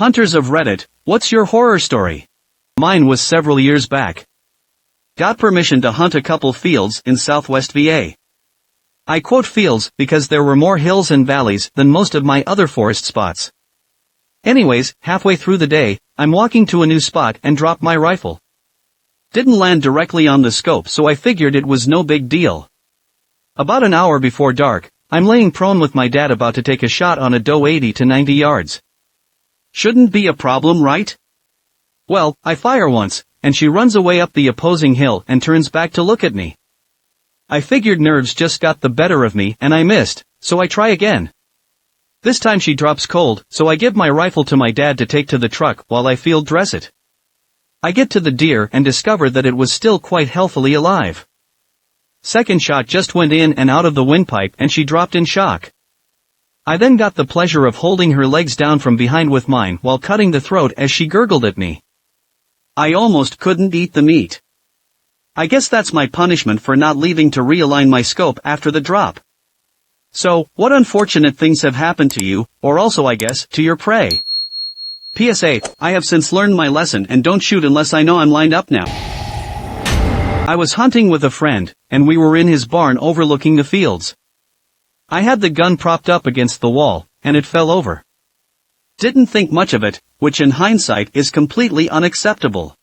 Hunters of Reddit, what's your horror story? Mine was several years back. Got permission to hunt a couple fields in southwest VA. I quote fields because there were more hills and valleys than most of my other forest spots. Anyways, halfway through the day, I'm walking to a new spot and drop my rifle. Didn't land directly on the scope, so I figured it was no big deal. About an hour before dark, I'm laying prone with my dad about to take a shot on a doe 80 to 90 yards. Shouldn't be a problem, right? Well, I fire once, and she runs away up the opposing hill and turns back to look at me. I figured nerves just got the better of me and I missed, so I try again. This time she drops cold, so I give my rifle to my dad to take to the truck while I field dress it. I get to the deer and discover that it was still quite healthily alive. Second shot just went in and out of the windpipe and she dropped in shock. I then got the pleasure of holding her legs down from behind with mine while cutting the throat as she gurgled at me. I almost couldn't eat the meat. I guess that's my punishment for not leaving to realign my scope after the drop. So, what unfortunate things have happened to you, or also I guess, to your prey? PSA, I have since learned my lesson and don't shoot unless I know I'm lined up now. I was hunting with a friend, and we were in his barn overlooking the fields. I had the gun propped up against the wall, and it fell over. Didn't think much of it, which in hindsight is completely unacceptable.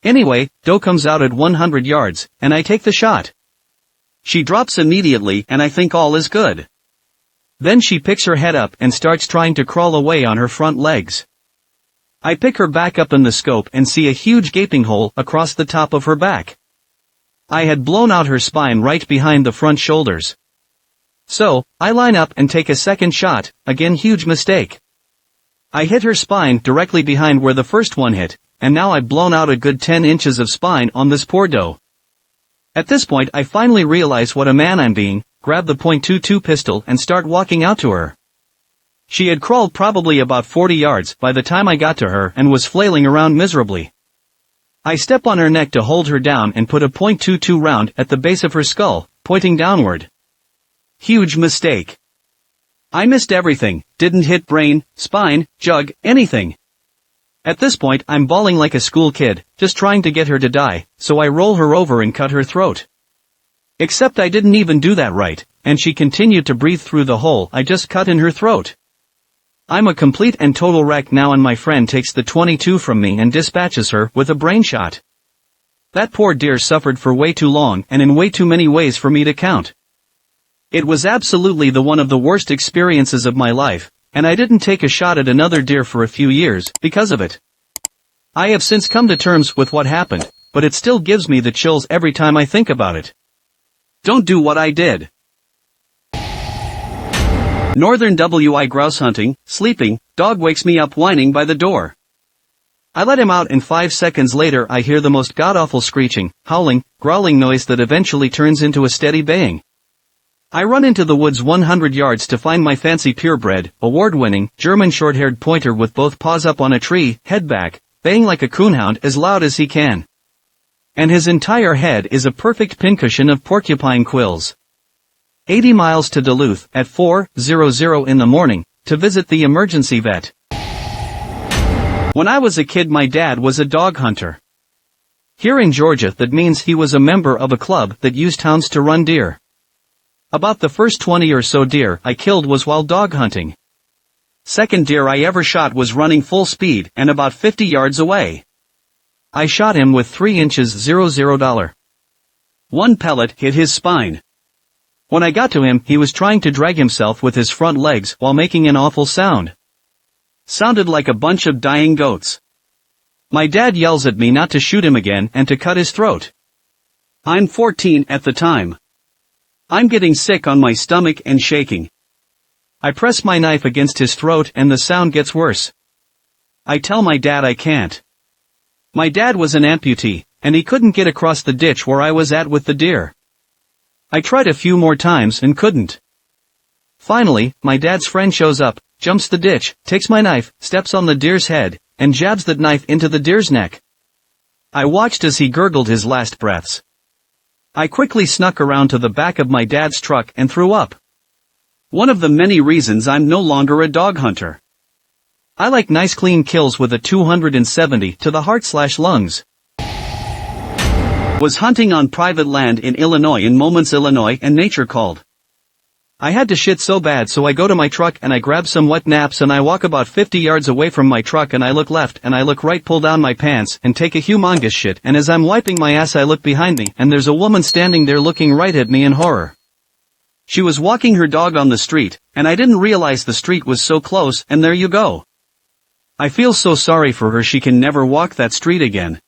Anyway, doe comes out at 100 yards, and I take the shot. She drops immediately and I think all is good. Then she picks her head up and starts trying to crawl away on her front legs. I pick her back up in the scope and see a huge gaping hole across the top of her back. I had blown out her spine right behind the front shoulders. So, I line up and take a second shot, again huge mistake. I hit her spine directly behind where the first one hit, and now I've blown out a good 10 inches of spine on this poor doe. At this point I finally realize what a man I'm being, grab the .22 pistol and start walking out to her. She had crawled probably about 40 yards by the time I got to her and was flailing around miserably. I step on her neck to hold her down and put a .22 round at the base of her skull, pointing downward. Huge mistake. I missed everything, didn't hit brain, spine, jug, anything. At this point I'm bawling like a school kid, just trying to get her to die, so I roll her over and cut her throat. Except I didn't even do that right, and she continued to breathe through the hole I just cut in her throat. I'm a complete and total wreck now, and my friend takes the .22 from me and dispatches her with a brain shot. That poor deer suffered for way too long and in way too many ways for me to count. It was absolutely one of the worst experiences of my life, and I didn't take a shot at another deer for a few years because of it. I have since come to terms with what happened, but it still gives me the chills every time I think about it. Don't do what I did. Northern WI grouse hunting, sleeping, dog wakes me up whining by the door. I let him out and 5 seconds later I hear the most god-awful screeching, howling, growling noise that eventually turns into a steady baying. I run into the woods 100 yards to find my fancy purebred, award-winning, German short-haired pointer with both paws up on a tree, head back, baying like a coonhound as loud as he can. And his entire head is a perfect pincushion of porcupine quills. 80 miles to Duluth at 4:00 in the morning, to visit the emergency vet. When I was a kid my dad was a dog hunter. Here in Georgia that means he was a member of a club that used hounds to run deer. About the first 20 or so deer I killed was while dog hunting. Second deer I ever shot was running full speed and about 50 yards away. I shot him with 3 inches .00. One pellet hit his spine. When I got to him he was trying to drag himself with his front legs while making an awful sound. Sounded like a bunch of dying goats. My dad yells at me not to shoot him again and to cut his throat. I'm 14 at the time. I'm getting sick on my stomach and shaking. I press my knife against his throat and the sound gets worse. I tell my dad I can't. My dad was an amputee, and he couldn't get across the ditch where I was at with the deer. I tried a few more times and couldn't. Finally, my dad's friend shows up, jumps the ditch, takes my knife, steps on the deer's head, and jabs that knife into the deer's neck. I watched as he gurgled his last breaths. I quickly snuck around to the back of my dad's truck and threw up. One of the many reasons I'm no longer a dog hunter. I like nice clean kills with a 270 to the heart/lungs. Was hunting on private land in Illinois in Moments, Illinois, and nature called. I had to shit so bad, so I go to my truck and I grab some wet naps and I walk about 50 yards away from my truck and I look left and I look right, pull down my pants and take a humongous shit, and as I'm wiping my ass I look behind me and there's a woman standing there looking right at me in horror. She was walking her dog on the street, and I didn't realize the street was so close, and there you go. I feel so sorry for her, she can never walk that street again.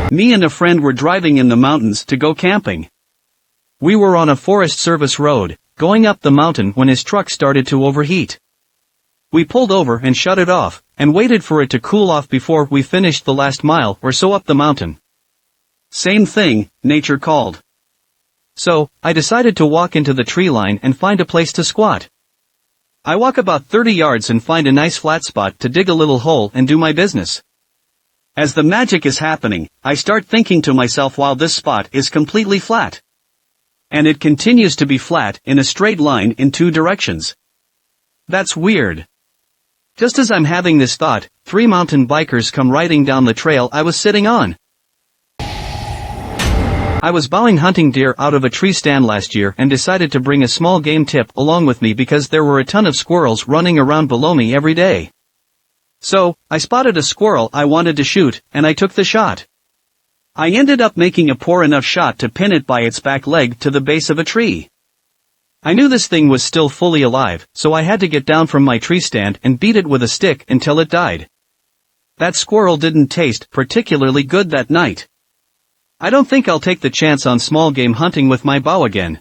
Me and a friend were driving in the mountains to go camping. We were on a Forest Service road, going up the mountain when his truck started to overheat. We pulled over and shut it off, and waited for it to cool off before we finished the last mile or so up the mountain. Same thing, nature called. So, I decided to walk into the tree line and find a place to squat. I walk about 30 yards and find a nice flat spot to dig a little hole and do my business. As the magic is happening, I start thinking to myself, while this spot is completely flat. And it continues to be flat in a straight line in two directions. That's weird. Just as I'm having this thought, 3 mountain bikers come riding down the trail I was sitting on. I was bowing hunting deer out of a tree stand last year and decided to bring a small game tip along with me because there were a ton of squirrels running around below me every day. So, I spotted a squirrel I wanted to shoot, and I took the shot. I ended up making a poor enough shot to pin it by its back leg to the base of a tree. I knew this thing was still fully alive, so I had to get down from my tree stand and beat it with a stick until it died. That squirrel didn't taste particularly good that night. I don't think I'll take the chance on small game hunting with my bow again.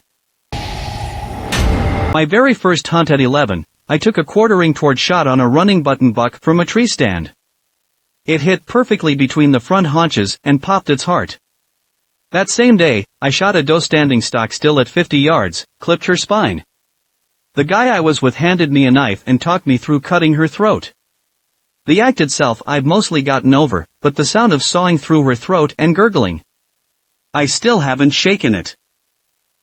My very first hunt at 11, I took a quartering toward shot on a running button buck from a tree stand. It hit perfectly between the front haunches and popped its heart. That same day, I shot a doe standing stock still at 50 yards, clipped her spine. The guy I was with handed me a knife and talked me through cutting her throat. The act itself I've mostly gotten over, but the sound of sawing through her throat and gurgling, I still haven't shaken it.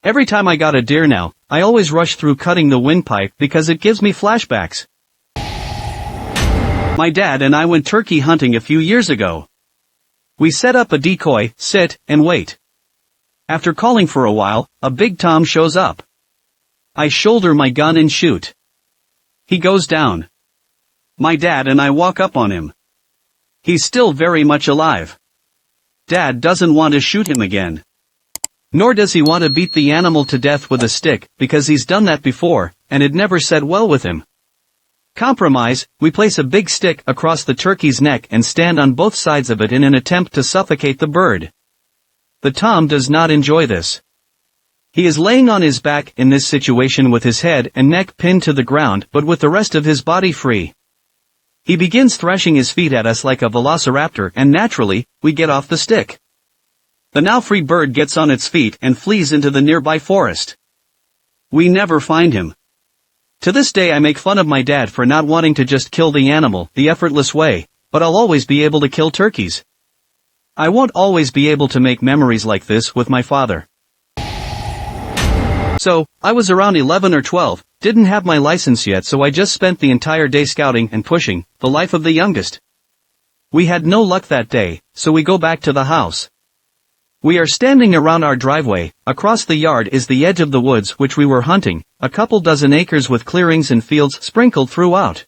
Every time I got a deer now, I always rush through cutting the windpipe because it gives me flashbacks. My dad and I went turkey hunting a few years ago. We set up a decoy, sit, and wait. After calling for a while, a big tom shows up. I shoulder my gun and shoot. He goes down. My dad and I walk up on him. He's still very much alive. Dad doesn't want to shoot him again. Nor does he want to beat the animal to death with a stick, because he's done that before, and it never set well with him. Compromise, we place a big stick across the turkey's neck and stand on both sides of it in an attempt to suffocate the bird. The tom does not enjoy this. He is laying on his back in this situation with his head and neck pinned to the ground but with the rest of his body free. He begins thrashing his feet at us like a velociraptor, and naturally, we get off the stick. The now free bird gets on its feet and flees into the nearby forest. We never find him. To this day I make fun of my dad for not wanting to just kill the animal the effortless way, but I'll always be able to kill turkeys. I won't always be able to make memories like this with my father. So, I was around 11 or 12, didn't have my license yet, so I just spent the entire day scouting and pushing the life of the youngest. We had no luck that day, so we go back to the house. We are standing around our driveway. Across the yard is the edge of the woods which we were hunting, a couple dozen acres with clearings and fields sprinkled throughout.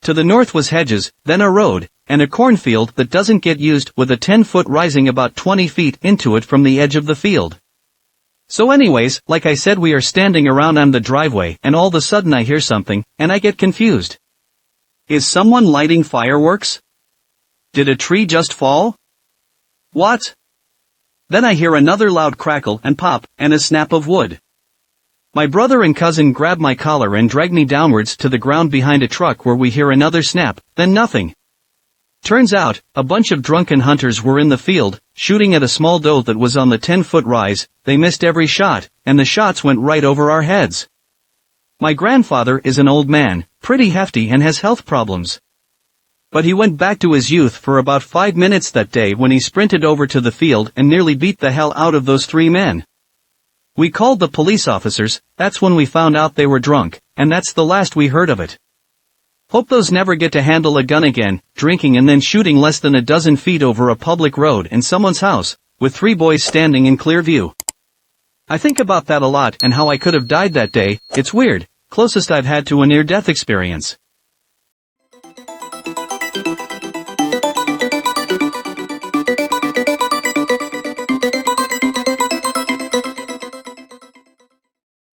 To the north was hedges, then a road, and a cornfield that doesn't get used, with a 10-foot rising about 20 feet into it from the edge of the field. So anyways, like I said, we are standing around on the driveway and all of a sudden I hear something, and I get confused. Is someone lighting fireworks? Did a tree just fall? What? Then I hear another loud crackle and pop, and a snap of wood. My brother and cousin grab my collar and drag me downwards to the ground behind a truck, where we hear another snap, then nothing. Turns out, a bunch of drunken hunters were in the field, shooting at a small doe that was on the 10-foot rise. They missed every shot, and the shots went right over our heads. My grandfather is an old man, pretty hefty and has health problems. But he went back to his youth for about 5 minutes that day when he sprinted over to the field and nearly beat the hell out of those 3 men. We called the police officers. That's when we found out they were drunk, and that's the last we heard of it. Hope those never get to handle a gun again, drinking and then shooting less than a dozen feet over a public road in someone's house, with 3 boys standing in clear view. I think about that a lot and how I could have died that day. It's weird, closest I've had to a near-death experience.